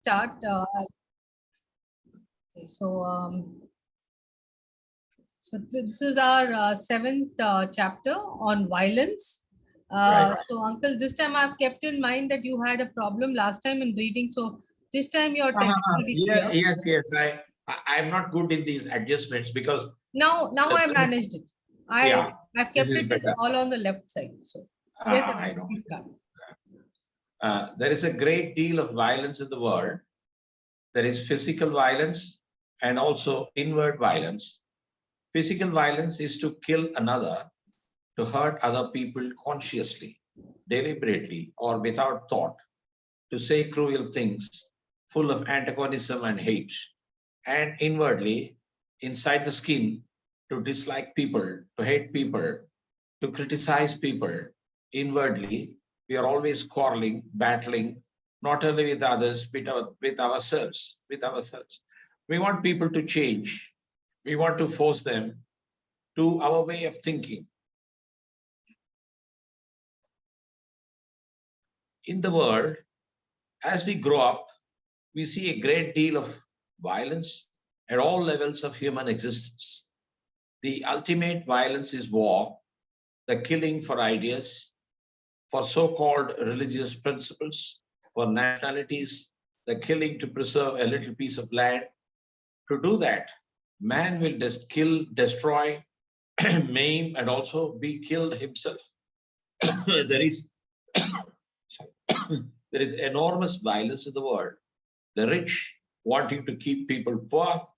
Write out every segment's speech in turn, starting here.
start. Okay, so this is our seventh chapter on violence. Right. So, Uncle, this time I've kept in mind that you had a problem last time in reading. So this time your text will be Yeah, clear. yes. I'm not good in these adjustments because Now I managed it. yeah, I've this kept is it better. all on the left side. So yes, I Uncle, know. please start. There is a great deal of violence in the world. There is physical violence and also inward violence. Physical violence is to kill another, to hurt other people consciously, deliberately, or without thought, to say cruel things full of antagonism and hate, and inwardly, inside the skin, to dislike people, to hate people, to criticize people. Inwardly, we are always quarreling, battling, not only with others, but with ourselves, with ourselves. We want people to change. We want to force them to our way of thinking. In the world, as we grow up, we see a great deal of violence at all levels of human existence. The ultimate violence is war, the killing for ideas, for so-called religious principles, for nationalities, the killing to preserve a little piece of land. To do that, man will kill, destroy, maim, and also be killed himself. there is there is enormous violence in the world. The rich wanting to keep people poor,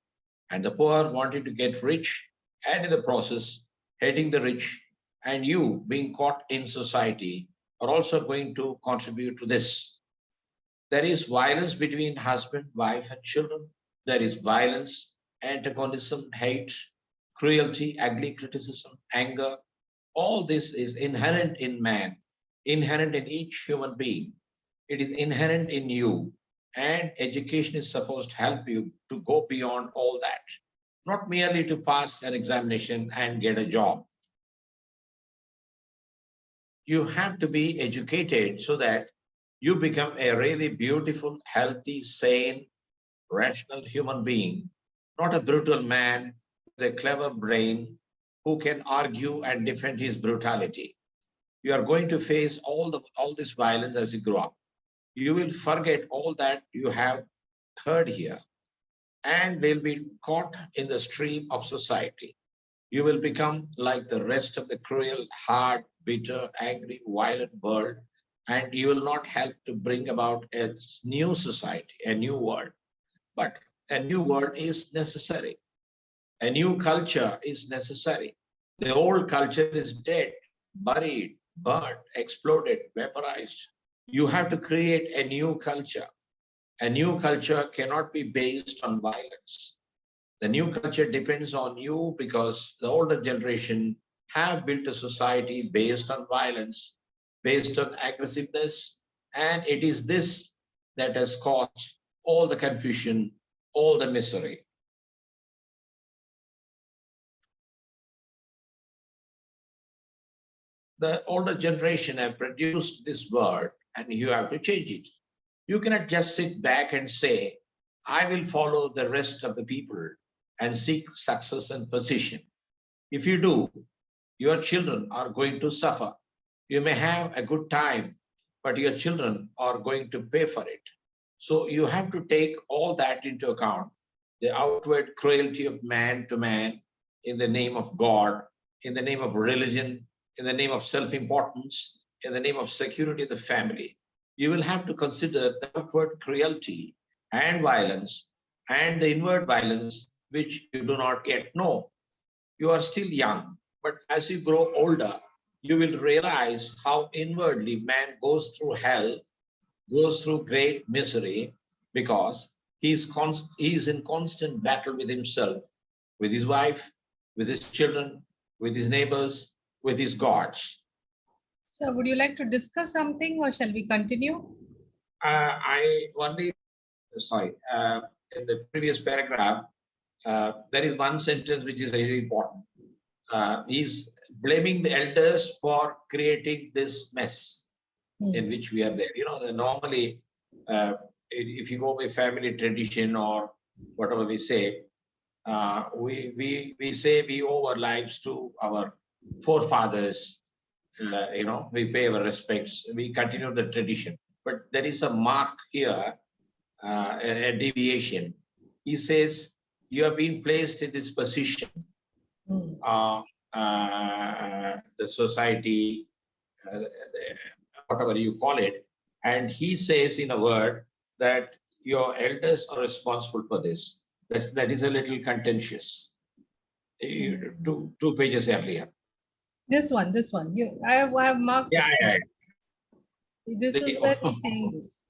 and the poor wanting to get rich, and in the process, hating the rich, and you being caught in society are also going to contribute to this. There is violence between husband, wife, and children. There is violence, antagonism, hate, cruelty, ugly criticism, anger. All this is inherent in man, inherent in each human being. It is inherent in you. And education is supposed to help you to go beyond all that, not merely to pass an examination and get a job. You have to be educated so that you become a really beautiful, healthy, sane, rational human being, not a brutal man with a clever brain who can argue and defend his brutality. You are going to face all this violence as you grow up. You will forget all that you have heard here and will be caught in the stream of society. You will become like the rest of the cruel, hard, bitter, angry, violent world, and you will not help to bring about a new society, a new world. But a new world is necessary. A new culture is necessary. The old culture is dead, buried, burnt, exploded, vaporized. You have to create a new culture. A new culture cannot be based on violence. The new culture depends on you because the older generation have built a society based on violence, based on aggressiveness, and it is this that has caused all the confusion, all the misery. The older generation have produced this world and you have to change it. You cannot just sit back and say, I will follow the rest of the people and seek success and position. If you do, your children are going to suffer. You may have a good time, but your children are going to pay for it. So you have to take all that into account. The outward cruelty of man to man in the name of God, in the name of religion, in the name of self-importance, in the name of security of the family. You will have to consider the outward cruelty and violence and the inward violence which you do not yet know. You are still young, but as you grow older, you will realize how inwardly man goes through hell, goes through great misery, because he is in constant battle with himself, with his wife, with his children, with his neighbors, with his gods. So, would you like to discuss something, or shall we continue? I only, sorry, in the previous paragraph, there is one sentence which is very important. He's blaming the elders for creating this mess in which we are there. You know, normally if you go by family tradition or whatever we say, we say we owe our lives to our forefathers. We pay our respects. We continue the tradition. But there is a mark here, a deviation. He says, you have been placed in this position, the society, whatever you call it. And he says in a word that your elders are responsible for this. That is a little contentious. Two pages earlier. This one. I have marked Yeah, it. This is where he's saying this.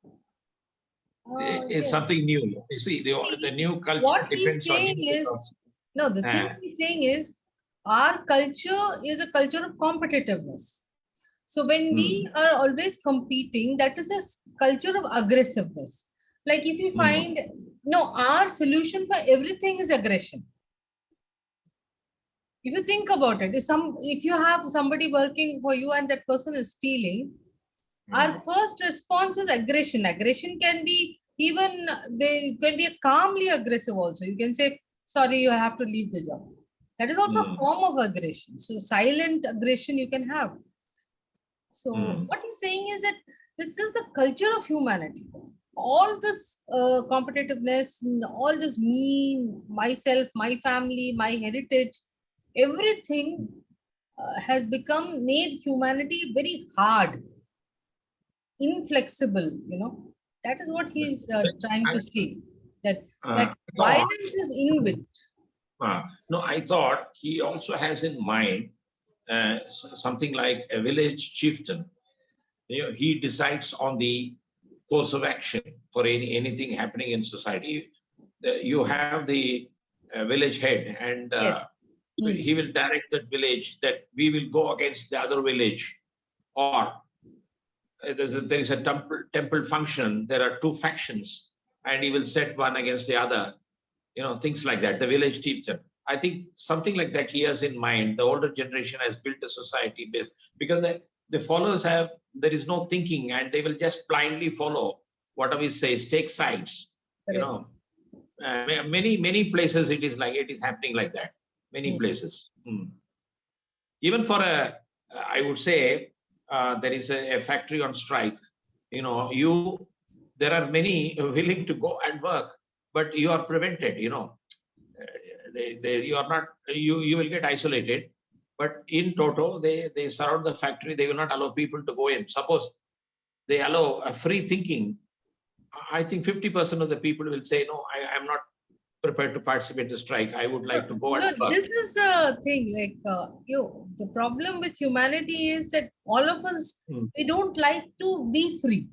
It's something new. You see, the new culture what depends he's on saying you. is, no, the thing he's saying is, our culture is a culture of competitiveness. So when we are always competing, that is a culture of aggressiveness. Like if you find, no, our solution for everything is aggression. If you think about it, if you have somebody working for you and that person is stealing, our first response is aggression. Aggression can be even, they can be a calmly aggressive also. You can say, sorry, you have to leave the job. That is also a form of aggression. So silent aggression you can have. So what he's saying is that this is the culture of humanity. All this competitiveness, all this me, myself, my family, my heritage, everything has made humanity very hard, inflexible. That is what he's trying to say, that violence is inbuilt. No, I thought he also has in mind something like a village chieftain. He decides on the course of action for anything happening in society. You have the village head, and he will direct that village that we will go against the other village, or there is a temple function. There are two factions, and he will set one against the other. Things like that. The village chieftain. I think something like that he has in mind. The older generation has built a society based, because the followers there is no thinking, and they will just blindly follow whatever he says, take sides. Many places it is happening like that. Many places. Even for I would say, there is a factory on strike. There are many willing to go and work, but you are prevented. You are not. You will get isolated. But in toto, they surround the factory. They will not allow people to go in. Suppose they allow a free thinking, I think 50% of the people will say, no, I am not prepared to participate in the strike. I would like to go and work. This is a thing, like the problem with humanity is that all of us, we don't like to be free.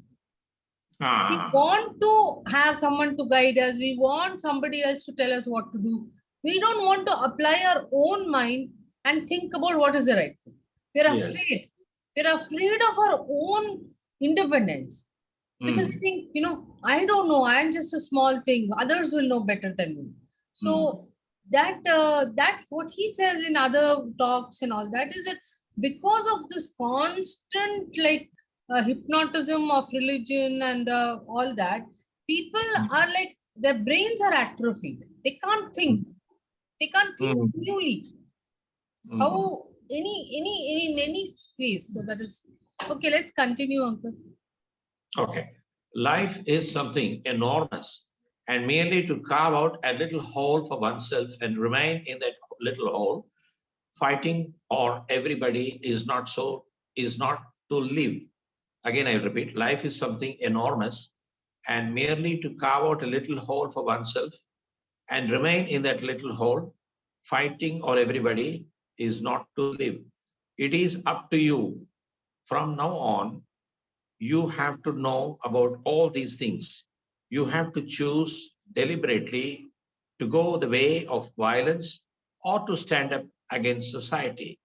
We want to have someone to guide us. We want somebody else to tell us what to do. We don't want to apply our own mind and think about what is the right thing. We're afraid. We're afraid of our own independence. Because we think, I don't know, I'm just a small thing. Others will know better than me. So that what he says in other talks and all that is that because of this constant hypnotism of religion and all that, people are like, their brains are atrophied. They can't think. They can't think newly. How in any space. So that is okay. Let's continue, Uncle. Okay. Life is something enormous, and merely to carve out a little hole for oneself and remain in that little hole, fighting for everybody is not to live. Again, I repeat, life is something enormous, and merely to carve out a little hole for oneself and remain in that little hole, fighting for everybody is not to live. It is up to you. From now on, you have to know about all these things. You have to choose deliberately to go the way of violence or to stand up against society.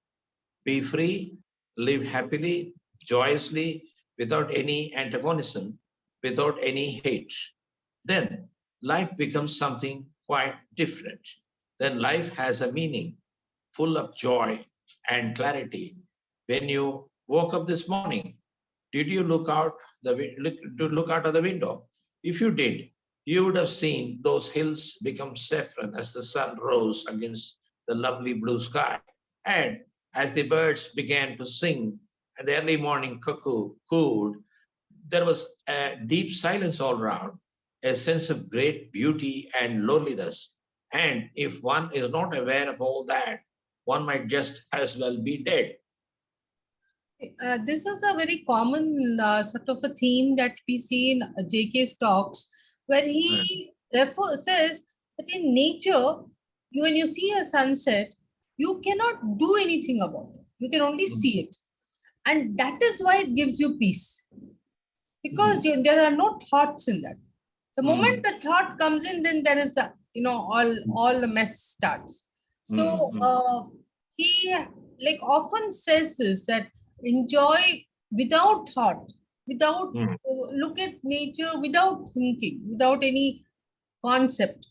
Be free, live happily, joyously, without any antagonism, without any hate. Then life becomes something quite different. Then life has a meaning, full of joy and clarity. When you woke up this morning, did you look out of the window If you did, you would have seen those hills become saffron as the sun rose against the lovely blue sky. And as the birds began to sing and the early morning cuckoo cooed, there was a deep silence all around, a sense of great beauty and loneliness. And if one is not aware of all that, one might just as well be dead. This is a very common sort of a theme that we see in JK's talks, where he says that in nature, when you see a sunset, you cannot do anything about it. You can only see it. And that is why it gives you peace. Because there are no thoughts in that. The moment the thought comes in, then there is a, all the mess starts. So he like often says this, that enjoy without thought, without look at nature without thinking, without any concept.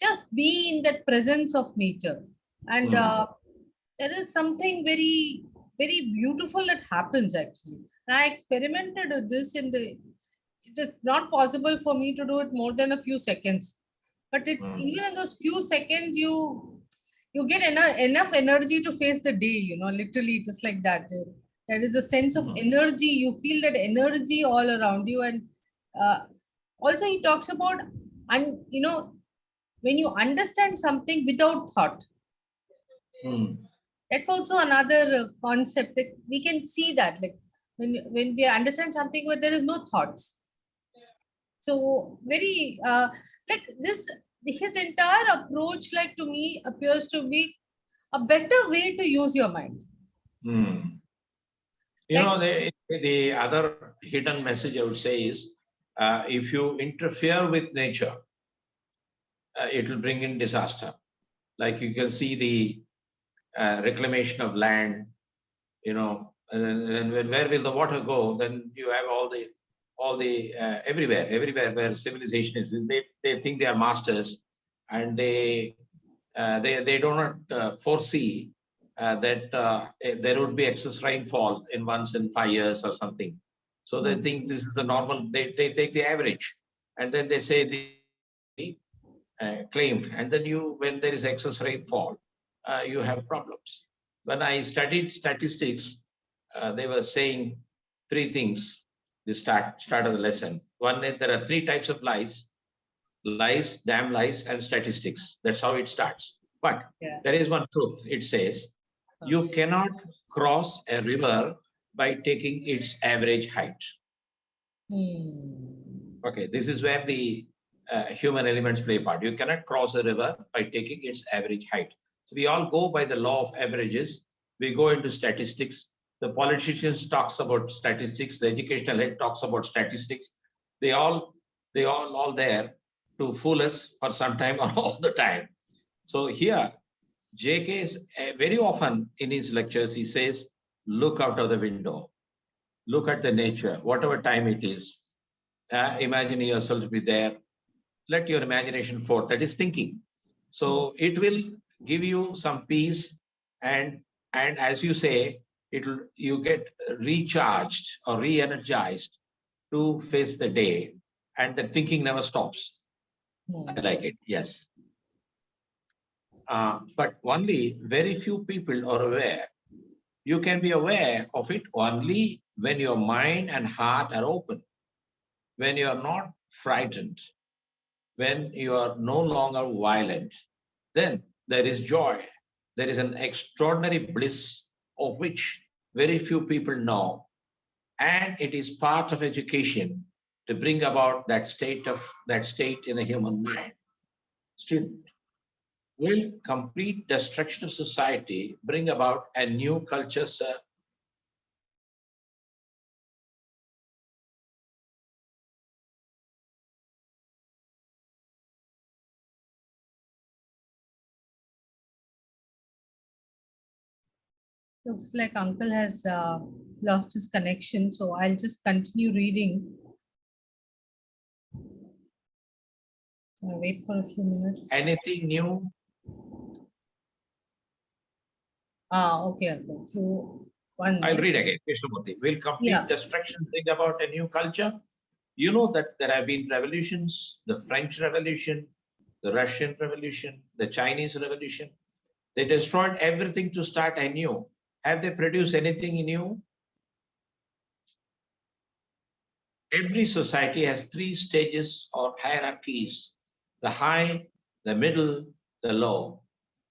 Just be in that presence of nature. And there is something very, very beautiful that happens actually. And I experimented with this it is not possible for me to do it more than a few seconds. But even in those few seconds, you get enough energy to face the day, literally just like that. There is a sense of energy. You feel that energy all around you. And also he talks about, and when you understand something without thought, that's also another concept that we can see that, like when we understand something where there is no thoughts. So very like this, his entire approach, like to me, appears to be a better way to use your mind. The other hidden message I would say is, if you interfere with nature, it will bring in disaster. Like you can see the reclamation of land, and where will the water go? Then you have all the everywhere where civilization is. They think they are masters, and they do not foresee that there would be excess rainfall in once in 5 years or something. So they think this is the normal. They take the average, and then they say the claimed. And then when there is excess rainfall, you have problems. When I studied statistics, they were saying three things. The start of the lesson. One is there are three types of lies: damn lies, and statistics. That's how it starts. But there is one truth. It says you cannot cross a river by taking its average height. Okay, this is where the human elements play a part. You cannot cross a river by taking its average height. So we all go by the law of averages. We go into statistics. The politicians talks about statistics. The educational head talks about statistics. They all there to fool us for some time or all the time. So here, JK is very often in his lectures, he says, look out of the window, look at the nature, whatever time it is. Imagine yourself to be there. Let your imagination forth. That is thinking. So it will give you some peace, and as you say, you get recharged or re-energized to face the day, and the thinking never stops. I like it. Yes. But only very few people are aware. You can be aware of it only when your mind and heart are open, when you are not frightened, when you are no longer violent. Then there is joy. There is an extraordinary bliss of which very few people know. And it is part of education to bring about that state in the human mind. Student, will complete destruction of society bring about a new culture, sir? Looks like Uncle has lost his connection, so I'll just continue reading. I'll wait for a few minutes. Anything new? Okay, Uncle. So I'll read again. Krishnamurti. Will complete destruction bring about a new culture? You know that there have been revolutions, the French Revolution, the Russian Revolution, the Chinese Revolution. They destroyed everything to start anew. Have they produced anything new? Every society has three stages or hierarchies: the high, the middle, the low.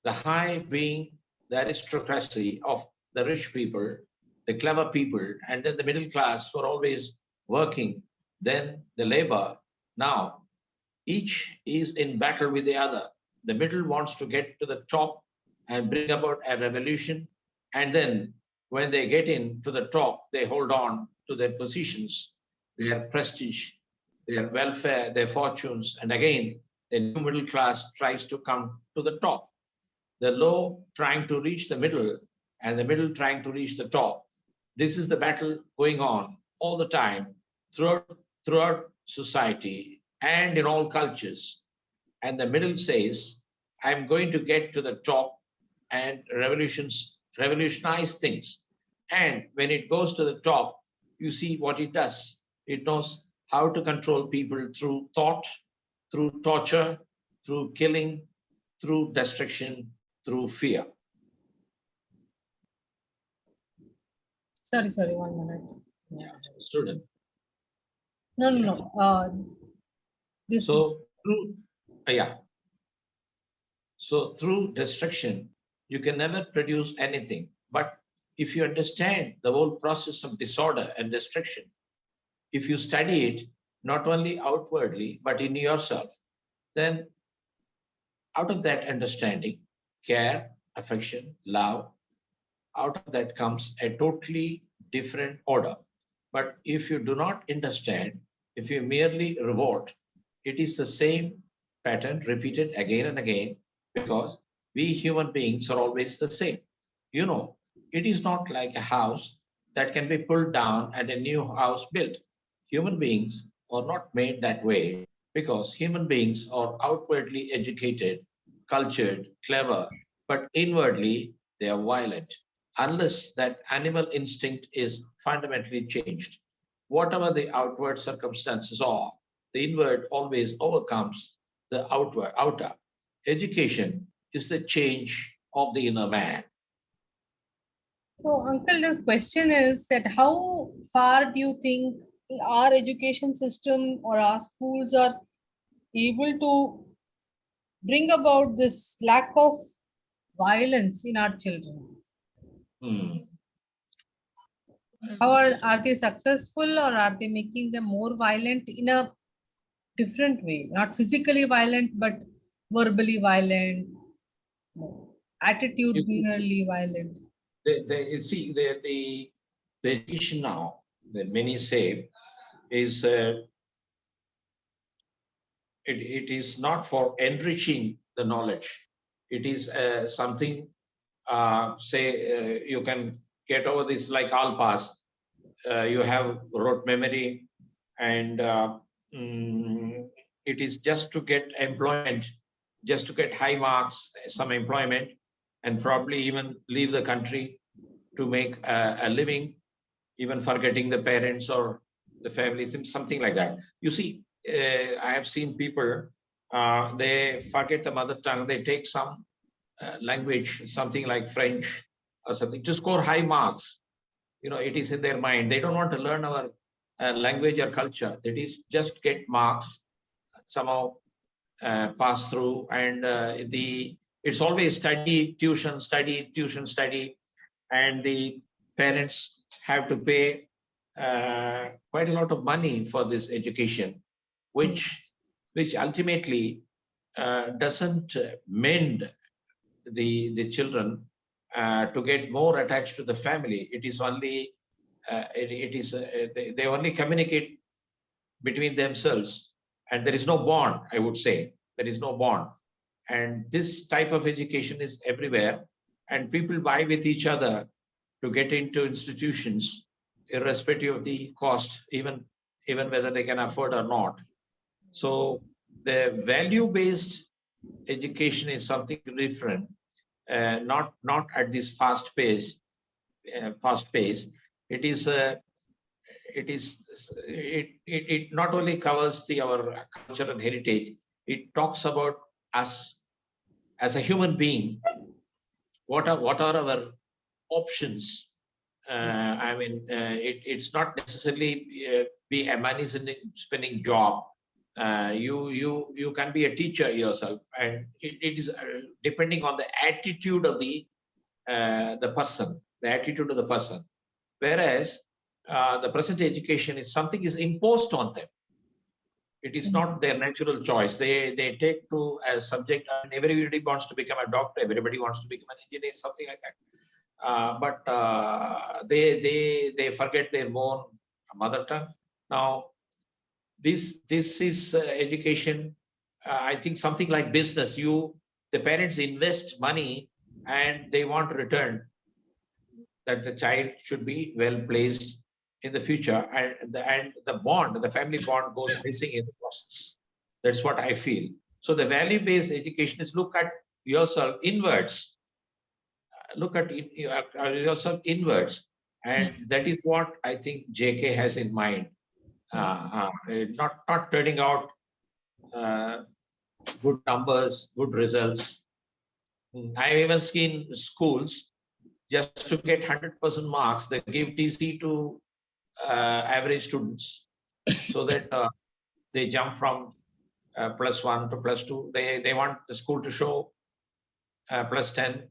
The high being the aristocracy of the rich people, the clever people, and then the middle class who are always working, then the labor. Now, each is in battle with the other. The middle wants to get to the top and bring about a revolution. And then when they get into the top, they hold on to their positions, their prestige, their welfare, their fortunes. And again, the new middle class tries to come to the top. The low trying to reach the middle and the middle trying to reach the top. This is the battle going on all the time throughout society and in all cultures. And the middle says, I'm going to get to the top and revolutionize things. And when it goes to the top, you see what it does. It knows how to control people through thought, through torture, through killing, through destruction, through fear. Sorry, 1 minute. Yeah, student. No. So through destruction, you can never produce anything. But if you understand the whole process of disorder and destruction, if you study it, not only outwardly, but in yourself, then out of that understanding, care, affection, love, out of that comes a totally different order. But if you do not understand, if you merely revolt, it is the same pattern repeated again and again, because we human beings are always the same. You know, it is not like a house that can be pulled down and a new house built. Human beings are not made that way, because human beings are outwardly educated, cultured, clever, but inwardly they are violent. Unless that animal instinct is fundamentally changed, whatever the outward circumstances are, the inward always overcomes the outer. Education is the change of the inner man. So, Uncle, this question is that how far do you think our education system or our schools are able to bring about this lack of violence in our children? How are they successful, or are they making them more violent in a different way? Not physically violent, but verbally violent, attitudinally violent. You see, the education now that many say is it is not for enriching the knowledge. It is something, you can get over this like all pass. You have rote memory, and it is just to get employment, just to get high marks, some employment, and probably even leave the country to make a living, even forgetting the parents or the families, something like that. You see, I have seen people, they forget the mother tongue, they take some language, something like French or something, to score high marks. You know, it is in their mind. They don't want to learn our language or culture. It is just get marks, somehow pass through, and it's always study, tuition, study, and the parents have to pay quite a lot of money for this education, which ultimately doesn't mend the children to get more attached to the family. It is only they only communicate between themselves, and there is no bond. I would say there is no bond, and this type of education is everywhere, and people vie with each other to get into institutions, irrespective of the cost, even whether they can afford or not. So the value-based education is something different, not at this fast pace. It is it not only covers our culture and heritage, it talks about us as a human being. What are our options? It's not necessarily be a money spending job. You can be a teacher yourself, and it is depending on the attitude of the person, the attitude of the person. Whereas the present education is something is imposed on them. It is not their natural choice. They take to a subject, and everybody wants to become a doctor, everybody wants to become an engineer, something like that. But they forget their own mother tongue. Now, this is education. I think something like business. The parents invest money and they want return, that the child should be well placed in the future, and the family bond goes missing in the process. That's what I feel. So the value-based education is look at yourself inwards. Look at yourself inwards, and that is what I think JK has in mind. Not turning out good numbers, good results. I've even seen schools, just to get 100% marks, they give TC to average students, so that they jump from +1 to +2. They want the school to show +10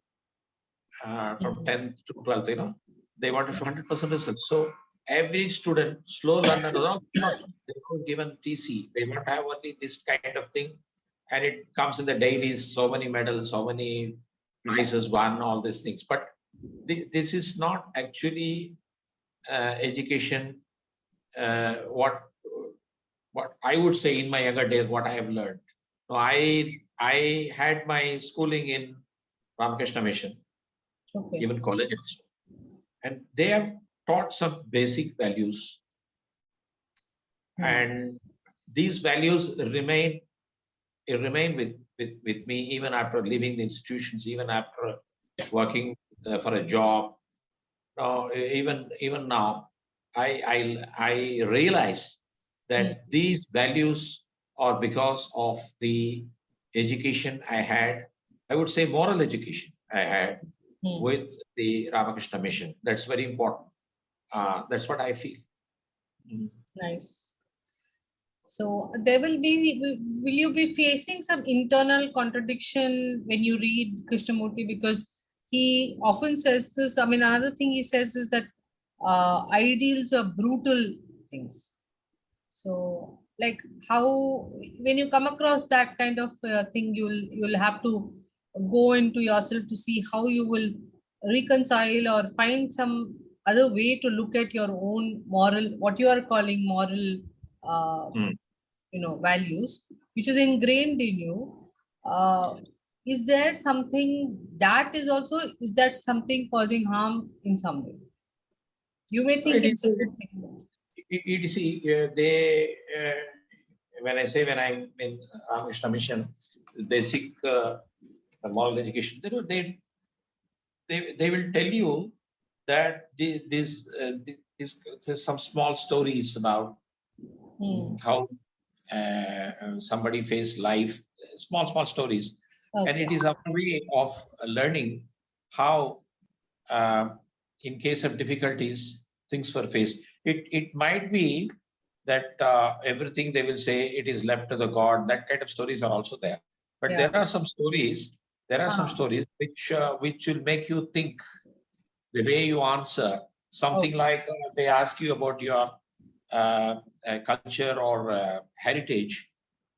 from 10th to 12th. They want to show 100% results. So every student, slow learner, they don't given TC. They want to have only this kind of thing, and it comes in the dailies. So many medals, so many prizes won, all these things. But this is not actually education. What I would say in my younger days, what I have learned. So I had my schooling in Ramakrishna Mission, even college also, and they have taught some basic values, and these values remain with me even after leaving the institutions, even after working for a job. Even now, I realize that these values are because of the education I had. I would say moral education I had with the Ramakrishna Mission. That's very important. That's what I feel. Nice. So there will you be facing some internal contradiction when you read Krishnamurti? Because he often says this. I mean, another thing he says is that ideals are brutal things. So, like, how, when you come across that kind of thing, you'll have to go into yourself to see how you will reconcile or find some other way to look at your own moral, what you are calling moral values, which is ingrained in you. Is there something that is also, is that something causing harm in some way? You may think it's a good thing. You see, when I'm in Ramakrishna Mission, basic moral education, they will tell you that there's some small stories about how somebody faced life, small stories. And it is a way of learning how, in case of difficulties, things were faced. It might be that everything they will say it is left to the God. That kind of stories are also there. But there are some stories. There are some stories which will make you think. The way you answer something like they ask you about your culture or heritage,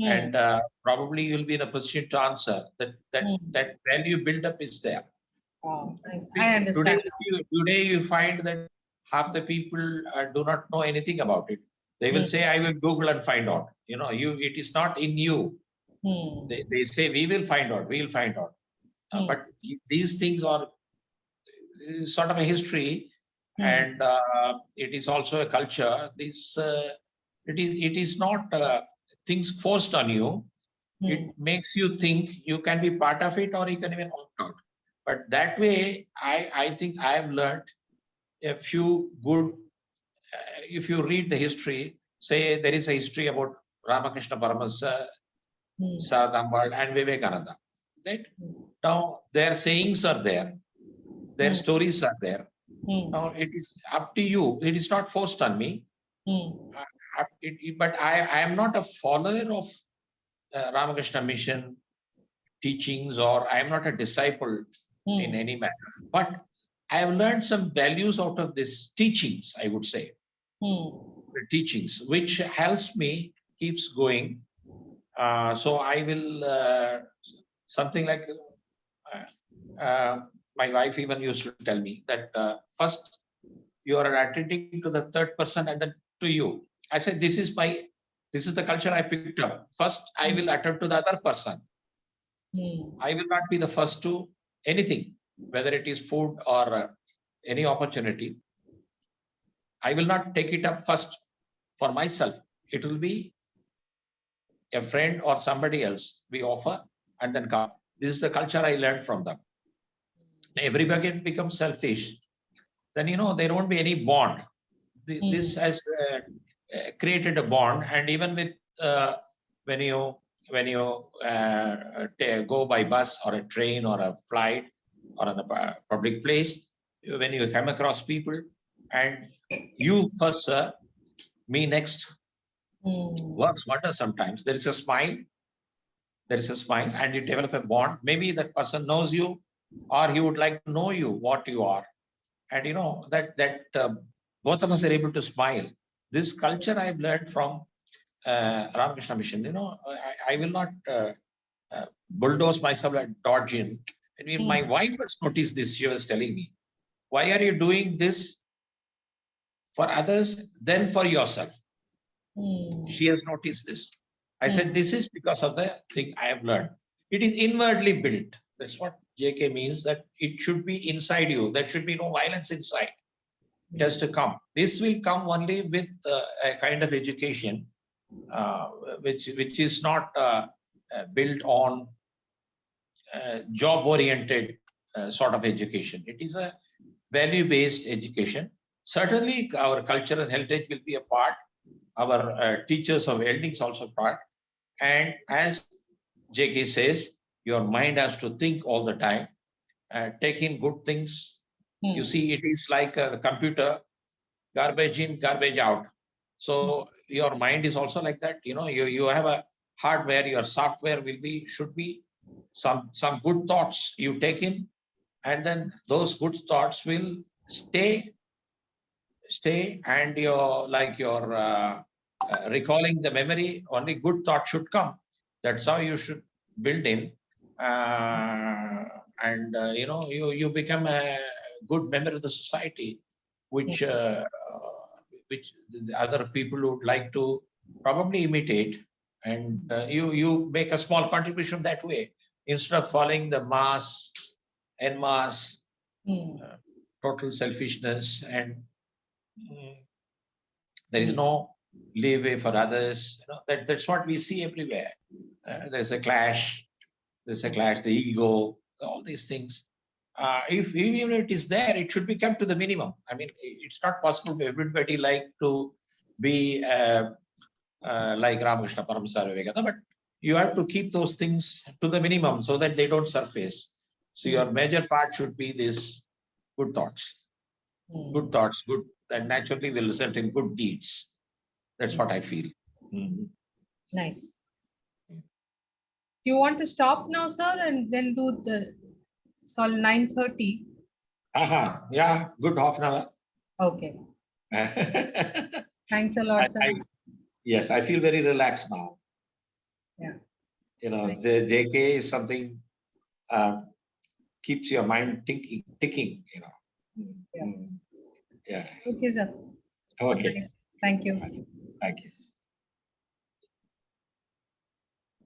and probably you'll be in a position to answer that value build-up is there. Nice. I understand. Today you find that half the people do not know anything about it. They will say, I will Google and find out. It is not in you. They say, we will find out. But these things are sort of a history, and it is also a culture. It is not things forced on you. It makes you think you can be part of it, or you can even opt out. But that way, I think I have learned a few good if you read the history, say there is a history about Ramakrishna Paramahansa, Saradambal, and Vivekananda. Right? Now, their sayings are there, their stories are there. Now, it is up to you. It is not forced on me. But I am not a follower of Ramakrishna Mission teachings, or I am not a disciple in any manner. But I have learned some values out of these teachings, I would say. The teachings, which helps me, keeps going. So I will, something like, my wife even used to tell me that first you are attending to the third person and then to you. I said, this is the culture I picked up. First, I will attend to the other person. I will not be the first to anything, whether it is food or any opportunity. I will not take it up first for myself. It will be a friend or somebody else we offer and then come. This is the culture I learned from them. Everybody becomes selfish. Then, there won't be any bond. This has created a bond. And even with when you go by bus or a train or a flight or in a public place, when you come across people and you first, me next, works wonders sometimes. There is a smile, and you develop a bond. Maybe that person knows you, or he would like to know you, what you are. And that both of us are able to smile. This culture I've learned from Ramakrishna Mission. I will not bulldoze myself like dodging. I mean, my wife has noticed this. She was telling me, why are you doing this for others, then for yourself? She has noticed this. I said, this is because of the thing I have learned. It is inwardly built. That's what JK means, that it should be inside you. There should be no violence inside. It has to come. This will come only with a kind of education which is not built on job-oriented sort of education. It is a value-based education. Certainly, our culture and heritage will be a part. Our teachers of eldings also part. And as JK says, your mind has to think all the time, take in good things. You see, it is like a computer, garbage in, garbage out. So your mind is also like that. You have a hardware, your software should be some good thoughts you take in, and then those good thoughts will stay, and you're recalling the memory, only good thought should come. That's how you should build in. You become a good member of the society, which the other people would like to probably imitate, and you make a small contribution that way, instead of following the en masse, total selfishness, and there is no leeway for others. That's what we see everywhere. There's a clash, the ego, all these things. If even it is there, it should be kept to the minimum. I mean, it's not possible for everybody to be like Ramakrishna Paramahansa Vivekananda, but you have to keep those things to the minimum so that they don't surface. So your major part should be this good thoughts. Good thoughts, that naturally will result in good deeds. That's what I feel. Nice. Do you want to stop now, sir, and then do it's all 9:30? Yeah, good half an hour. Okay. Thanks a lot, sir. Yes, I feel very relaxed now. Yeah. The JK is something keeps your mind ticking. Yeah. Yeah. Okay, sir. Okay. Thank you. Thank you.